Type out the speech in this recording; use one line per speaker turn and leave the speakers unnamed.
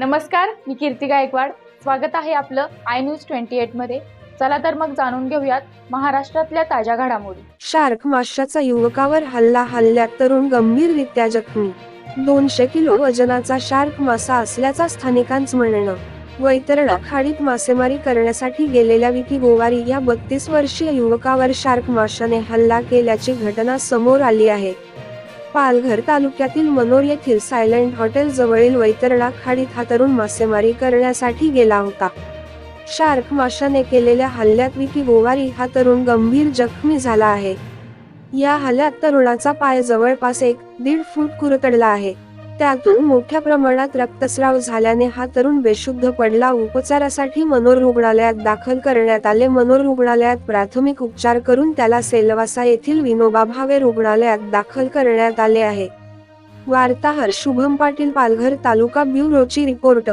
नमस्कार, मी कीर्ती गायकवाड. स्वागत आहे आपलं आय न्यूज 28 मध्ये. चला तर मग जाणून घेऊयात महाराष्ट्रातल्या ताज्या घडामोडी.
शार्क माशाचा युवकावर हल्ल्यात तरुण गंभीररित्या जखमी. 200 किलो वजनाचा शार्क मासा असल्याचा स्थानिकांचं म्हणणं. वैतरणा खाडीत मासेमारी करण्यासाठी गेलेल्या विकी गोवारी या 32 वर्षीय युवकावर शार्क माशाने हल्ला केल्याची घटना समोर आली आहे. पालघर तालुक्यातील मनोर येथील सायलेंट हॉटेल जवळील वैतरणा खाडीत हा तरुण मासेमारी करण्यासाठी गेला होता. शार्क माशाने केलेल्या हल्ल्यात विकी गोवारी हा तरुण गंभीर जखमी झाला आहे. या हल्ल्यात तरुणाचा पाय जवळपास 1.5 फूट कुरतडला आहे. त्यातून मोठ्या प्रमाणात रक्तस्राव झाल्याने हा तरुण बेशुद्ध पडला. उपचारासाठी मनोर रुग्णालयात दाखल करण्यात आले. मनोर रुग्णालयात प्राथमिक उपचार करून त्याला सेलवासा येथील विनोबा भावे रुग्णालयात दाखल करण्यात आले आहे. वार्ताहर शुभम पाटील, पालघर तालुका ब्युरोची रिपोर्ट.